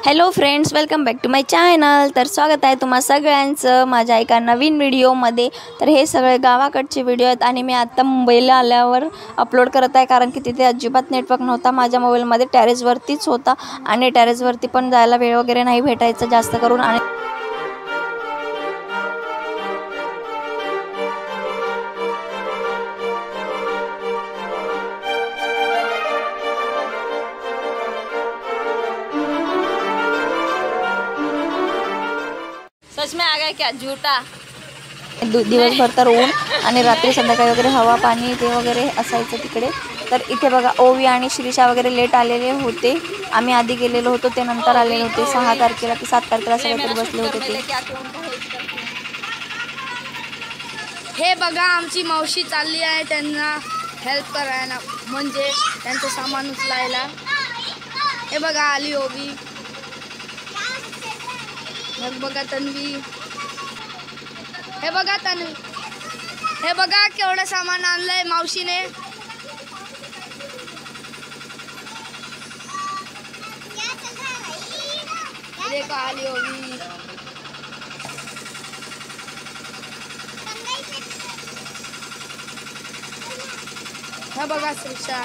Hello friends, welcome back to my channel. तर स्वागत आहे तुम्हा सगळ्यांचं माझ्या एका नवीन व्हिडिओमध्ये। तर हे सगळे गावाकडचे व्हिडिओ आहेत आणि मी आता मुंबईला आल्यावर अपलोड करत आहे, कारण की तिथे अजिबात नेटवर्क नव्हता। माझ्या मोबाईलमध्ये टेरेसवरतीच होता आणि टेरेसवरती पण जायला वेळ वगैरे नाही भेटायचं जास्त करून। आणि सच में आ गया क्या झूठा। दिवसभर तर ऊन आणि रात्री संध्याकाळी वगैरे हवा पाणी ते वगैरे असायचं तिकडे। तर इथे बघा ओवी आणि श्रीशा वगैरे लेट आलेले होते। आम्ही आधी गेलेलो होतो, ते नंतर आलेले होते 6 तारखेला की 7 तारखेला सगळे बसले होते ते। हे बघा आमची मावशी चालली आहे त्यांना हेल्प करायला, म्हणजे त्यांचं सामान उचलायला। हे बघा आली ओवी, मग बघा तन्वी, हे बघा तन्वी, हे बघा केवढं सामान आणलंय मावशीने। देखो आली ओवी, हे बघा श्रीशा,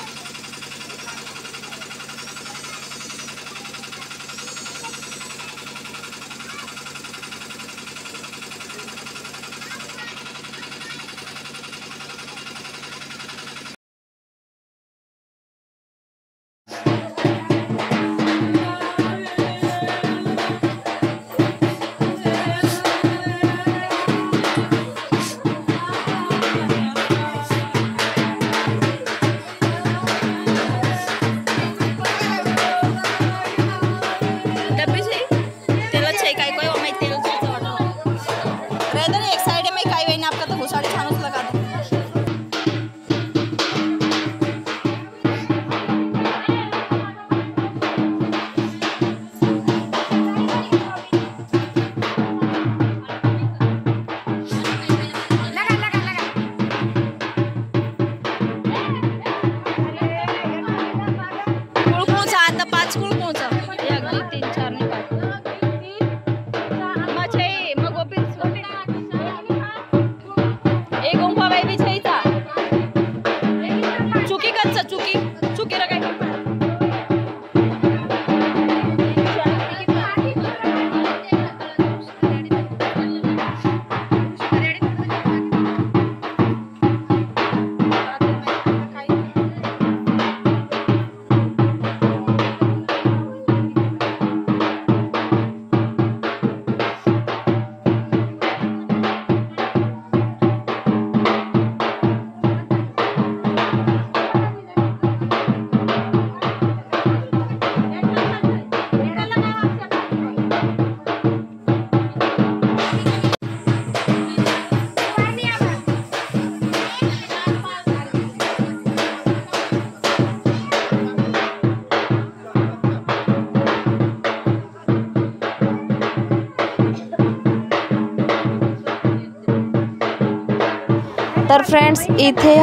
तर फ्रेंड्स इथे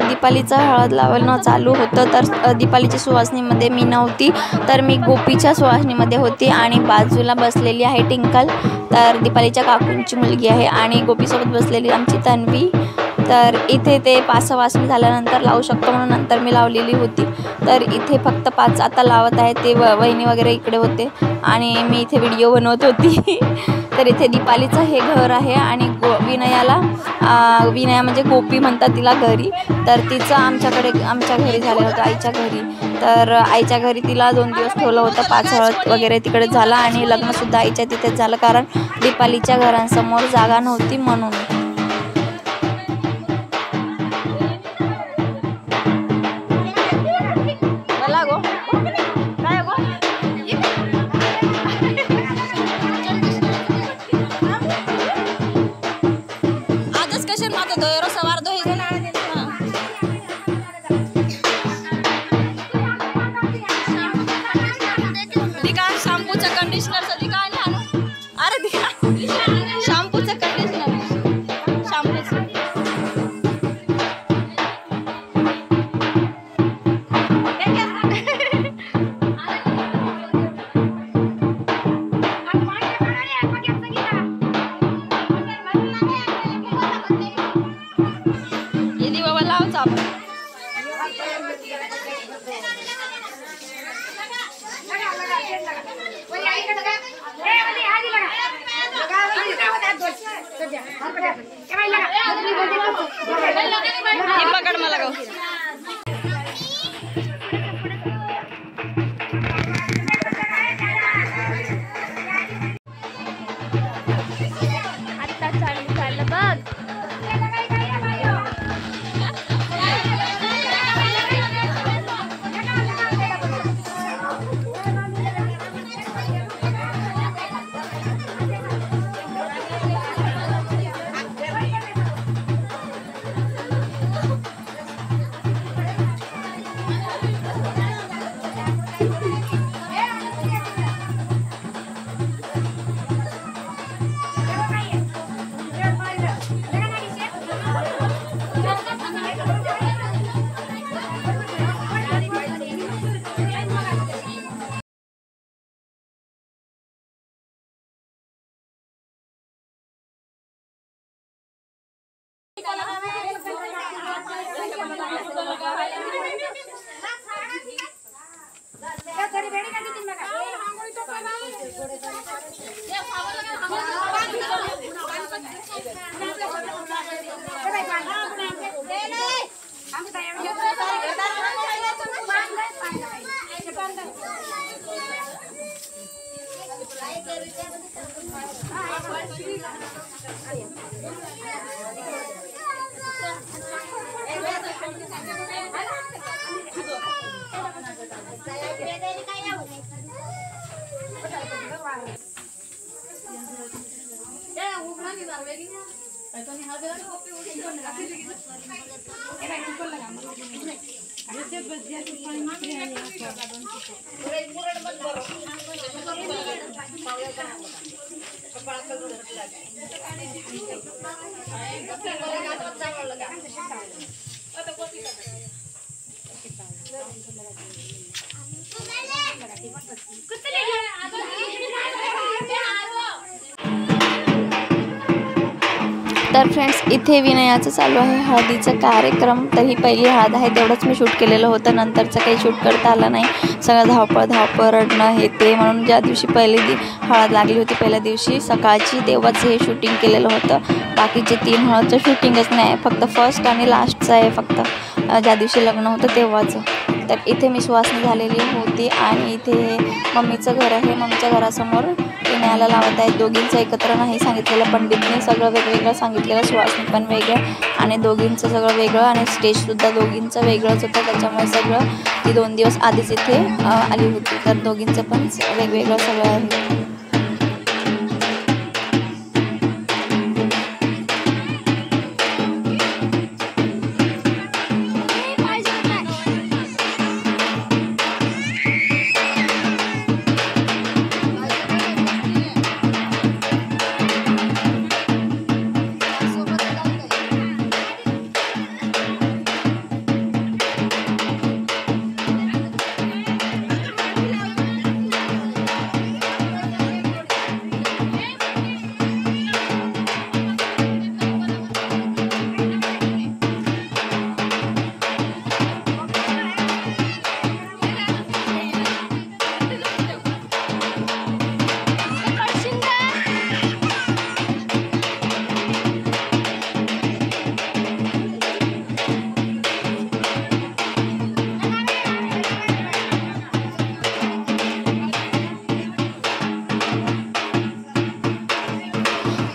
दीपालीचं हळद लावणं चालू होतं। तर दीपालीच्या सुवासनीमध्ये मी नव्हती, तर मी गोपीच्या सुवासनीमध्ये होती आणि बाजूला बसलेली आहे टिंकल, तर दीपालीच्या काकूंची मुलगी आहे, आणि गोपीसोबत बसलेली आमची तन्वी। तर इथे ते 5 वासनी झाल्यानंतर लावू शकतो म्हणून नंतर मी लावलेली होती। तर इथे फक्त 5 आता लावत आहे, ते वहिनी वगैरे इकडे होते आणि मी इथे व्हिडिओ बनवत होती। तर इथे दीपालीचं हे घर आहे आणि विनया म्हणजे गोपी म्हणतात तिला घरी। तर तिचं आमच्या घरी झालं होतं, आईच्या घरी। तर आईच्या घरी तिला 2 दिवस ठेवलं होतं, 5 हळद वगैरे तिकडे झालं आणि लग्नसुद्धा आईच्या तिथेच झालं, कारण दीपालीच्या घरांसमोर जागा नव्हती म्हणून। शॅम्पूचं कंडिशनर, अरे शॅम्पूचं कंडिशनर पकड मला गाव. आता चालू झालं बघ. तर फ्रेंड्स इथे विनयाचं चालू आहे हळदीचा कार्यक्रम. तर ही पहिली हळद आहे, तेवढंच मी शूट केलेलं होतं. नंतरचं काही शूट करता आलं नाही. सगळं धावपळ रडणं हे ते, म्हणून ज्या दिवशी पहिली हळद लागली होती पहिल्या दिवशी सकाळची, तेव्हाच हे शूटिंग केलेलं होतं. बाकीचे 3 हळदचं शूटिंगच नाही, फक्त फर्स्ट आणि लास्टचं आहे, फक्त ज्या दिवशी लग्न होतं तेव्हाच. तर इथे मी सुवासिनी झालेली होती आणि इथे मम्मीचं घर आहे. मम्मीच्या घरासमोर विनयाला लावत आहेत. दोघींचं एकत्र नाही सांगितलेलं पंडितने, सगळं वेगवेगळं सांगितलेलं. सुवासिनी पण वेगळं आणि दोघींचं सगळं वेगळं आणि स्टेजसुद्धा दोघींचं वेगळंच होतं. त्याच्यामुळे सगळं ती 2 दिवस आधीच इथे आली होती. तर दोघींचं पण वेगवेगळं सगळं आहे.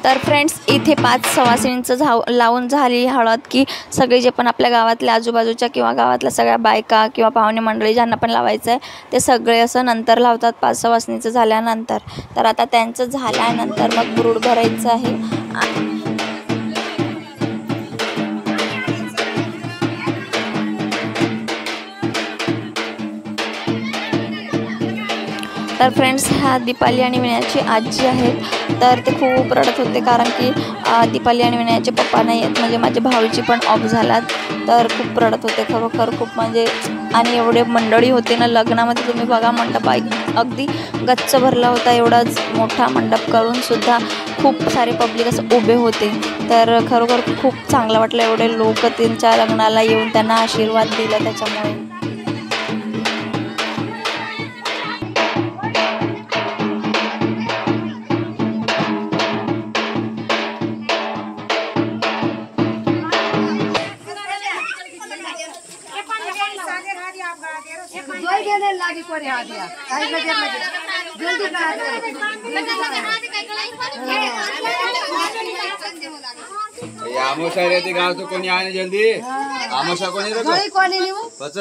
तर फ्रेंड्स इथे 5 सवासिनींचं लावून झाली हळद की सगळे जे पण आपल्या गावातल्या आजूबाजूच्या किंवा गावातल्या सगळ्या बायका किंवा पाहुणे मंडळी ज्यांना पण लावायचं आहे ते सगळे असं नंतर लावतात 5 सवासिनीचं झाल्यानंतर. तर आता त्यांचं झाल्यानंतर मग बुरुड भरायचं आहे. तर फ्रेंड्स ह्या दीपाली आणि विनयाची आजी आहेत. तर ते खूप रडत होते कारण की दीपाली आणि विनयाचे पप्पा नाही आहेत, म्हणजे माझ्या भाऊची पण ऑफ झालात. तर खूप रडत होते खरोखर खूप, म्हणजे आणि एवढे मंडळी होते ना लग्नामध्ये. तुम्ही बघा मंडप अगदी गच्च भरला होता. एवढाच मोठा मंडप करून सुद्धा खूप सारे पब्लिक असं उभे होते. तर खरोखर खूप चांगलं वाटलं, एवढे लोक त्यांच्या लग्नाला येऊन त्यांना आशीर्वाद दिला त्याच्यामुळे. आमोशा रहते गाँव तो कोणी आने जल्दी आमोशा कोणी रखो बस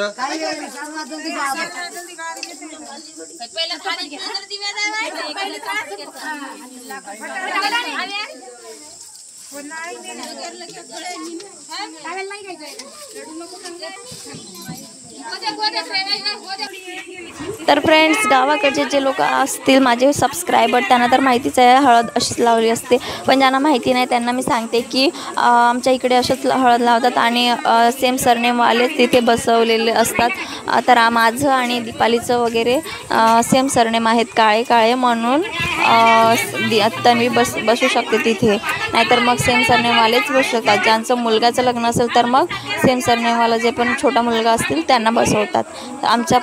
तर फ्रेंड्स, गावाकडचे जे लोक असतील माझे सबस्क्रायबर त्यांना तर माहितीच आहे हळद अशीच लावली असते, पण ज्यांना माहिती नाही त्यांना मी सांगते की आमच्या इकडे अशीच हळद लावतात आणि सेम सरनेमवालेच तिथे बसवलेले असतात. तर माझं आणि दीपालीचं वगैरे सेम सरनेम आहेत, काळे काळे, म्हणून तन्वी बसू शकते तिथे. नाहीतर मग सेम सरनेमवालेच बसू शकतात. ज्यांचं मुलगाचं लग्न असेल तर मग सेम सरनेमवाला जे पण छोटा मुलगा असतील त्यांना बसवतात. आमच्या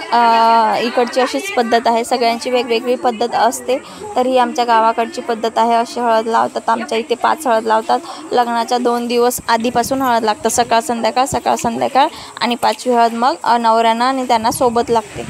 इकडची अशीच पद्धत आहे, सगळ्यांची वेगवेगळी पद्धत असते. तर ही आमच्या गावाकडची पद्धत आहे. अशी हळद लावतात. आमच्या इथे 5 हळद लावतात. लग्नाच्या 2 दिवस आधीपासून हळद लागतं, सकाळ संध्याकाळ आणि 5वी हळद मग नवऱ्यांना आणि त्यांना सोबत लागते.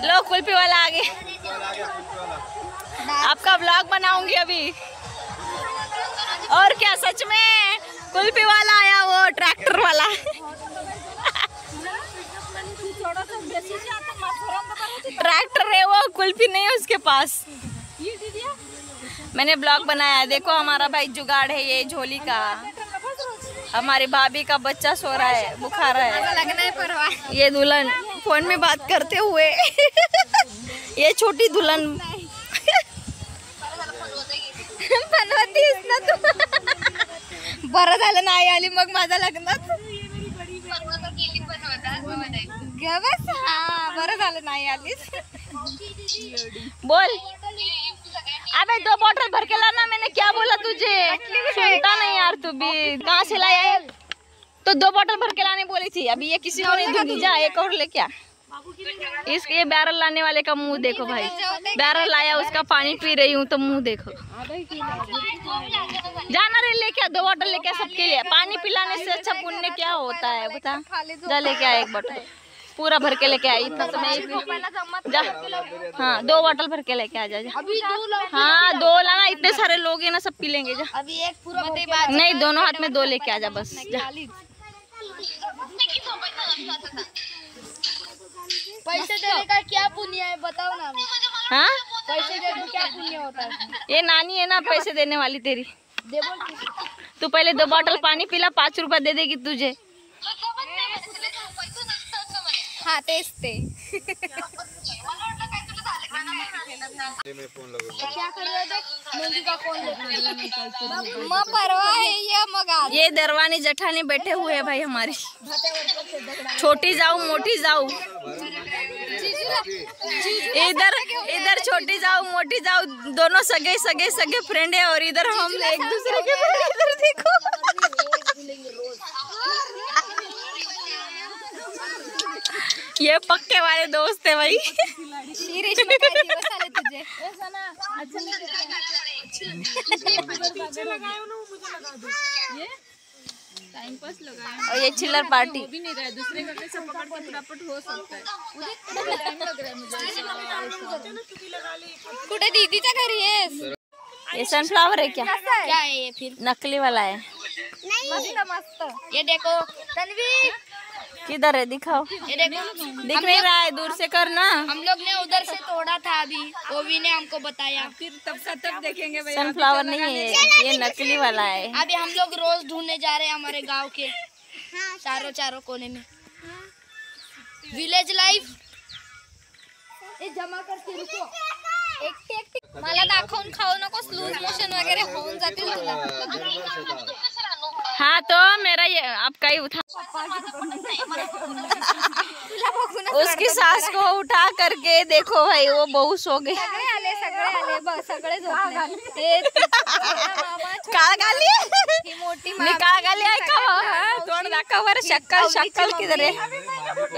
लो कुल्फी वाला आ गया, आपका ब्लॉग बनाऊंगी अभी. और क्या, सच में कुल्फी वाला आया, वो ट्रैक्टर वाला. ट्रैक्टर है वो, कुल्फी नहीं है उसके पास. मैंने ब्लॉग बनाया. देखो हमारा भाई जुगाड़ है ये झोली का. हमारी भाभी का बच्चा सो रहा है, बुखार है. ये दुल्हन फोन में बात करते हुए ये छोटी दुल्हन बनवतीस ना तू. बरं झालं नाही आली मग माझ्या लग्नात. बरं झालं नाही आलीस. बोल. अबे 2 बॉटल भर के लाना. मैंने क्या बोला तुझे, सुनता नहीं यार तू भी. कहाँ से लाया है? तो 2 बॉटल भर के लाने बोली थी. अभी ये किसी को नहीं दूंगी, जा एक और लेके आ. ये बैरल लाने वाले का मुंह देखो भाई. बैरल लाया, उसका पानी पी रही हूँ तो मुंह देखो. जाना रे, लेके आ 2 बॉटल लेके आ सबके लिए. पानी पिलाने से अच्छा पुण्य क्या होता है बता. जा लेके आ 1 बॉटल पूरा भर के लेके आई. इतना समय जा. हाँ 2 बॉटल भर के लेके आ जा. हाँ 2 लाना, इतने सारे लोग हैं ना, सब पी लेंगे. जा अभी 1 पूरा नहीं, दोनों हाथ में 2 लेके आ जा बस. जा. पैसे देने का क्या पुण्य है बताओ ना. हाँ पैसे देने का क्या पुण्य होता है. ये नानी है ना पैसे देने वाली तेरी. दे बोल. तू पहले 2 बॉटल पानी पिला, 5 रुपए दे देगी तुझे. हाँ तेच ते. क्या कर रहे थे. मेहंदी का कौन मग परवा है ये मग आज. ये दरवानी जठानी बैठे हुए हैं भाई हमारी. छोटी जाऊ मोटी जाऊ. इधर छोटी जाऊ मोटी जाऊ दोनों सगे सगे सगे फ्रेंड है. और इधर हम एक दूसरे के. इधर देखो ये पक्के वाले दोस्त है भाई. और ये चिल्लर पार्टी भी नहीं रहा है. दूसरे का कैसे पकड़ के फटाफट हो सकता है. कुठे दीदीच्या घरी आहे. ये सनफ्लावर है क्या? क्या है ये फिर. नकली वाला है. मस्त. ये देखो तन्वी. किधर है दिखाओ. ये देखो दिख नहीं रहा है, दूर से करना. हम लोग ने उधर से तोड़ा था अभी, ओवी ने हमको बताया. फिर तब का तब देखेंगे भाई. सनफ्लावर नहीं है ये नकली वाला है. अभी हम लोग रोज ढूंढने जा रहे हैं हमारे गांव के चारों कोने में. विलेज लाईफ हे जमा करते रुको एकटी एकटी मला दाखवून खाऊ नकोस लूज मोशन वगैरे होऊन जातील तुला हाँ तो मेरा ये आपका ही उठा उसकी सास को उठा करके देखो भाई वो बहुत सो गए सगळे बघ सगळे झोपले काळ गाली ही मोठी मी काळ गाली ऐका तोंड दाखव बरं शक्कल शक्कल किधर है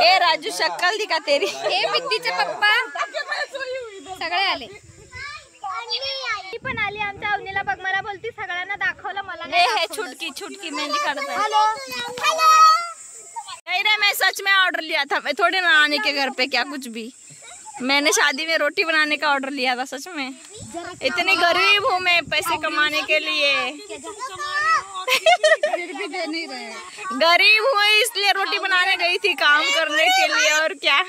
ए राजू शक्कल दिखा तेरी हे पित्तीचे पप्पा सगळे आले ती पण आली आमच्या अवनीला बघ मला बोलती सगळ्यांना दाखवलं मला ये है छुटकी छुटकी मेहंदी काटता है हॅलो नहीं रे मैं सच में ऑर्डर लिया था मैं थोड़ी ना आने के घर पे क्या कुछ भी मैंने शादी में रोटी बनाने का ऑर्डर लिया था सच में इतनी गरीब हूँ मैं पैसे कमाने के लिए गरीब हूँ इसलिए रोटी बनाने गई थी काम करने के लिए और क्या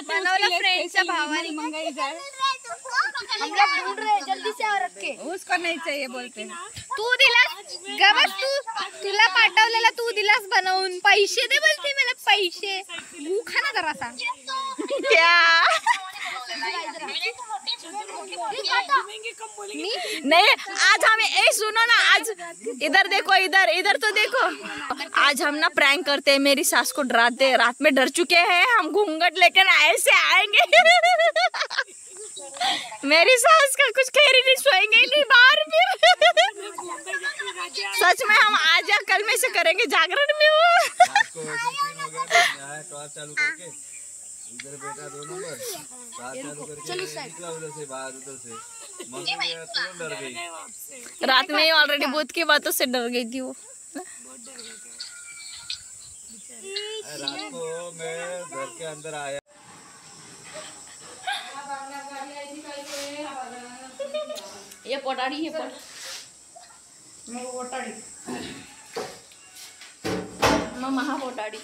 बनवलं फ्रेंडच्या भावाने हम लोग ढूंढ रहे जल्दी से आ रखे उसको नहीं चाहिए बोलते हैं। तू दिलास गबस तुला पाठवलेला तू दिलास बनवून पैसे दे बोलते मला पैसे तू खा ना जरासा क्या नहीं आज हमें ए सुनो ना आज इधर देखो इधर इधर तो देखो आज हम ना प्रैंक करते हैं मेरी सास को डराते हैं रात में डर चुके हैं हम घूंघट लेकर ऐसे आएंगे मेरी सास का कुछ खैर नहीं सोएंगे नहीं बाहर फिर सच में हम आज या कल में से करेंगे जागरण में चालू करके इधर बैठा 2 नंबर चालू करके निकला उधर से बाहर उधर से मम्मी तुरंत डर गई रात में ही ऑलरेडी भूत की बातों से डर गई थी वो रात को मैं घर के अंदर आया ये पोटाड़ी ये महा पोटाड़ी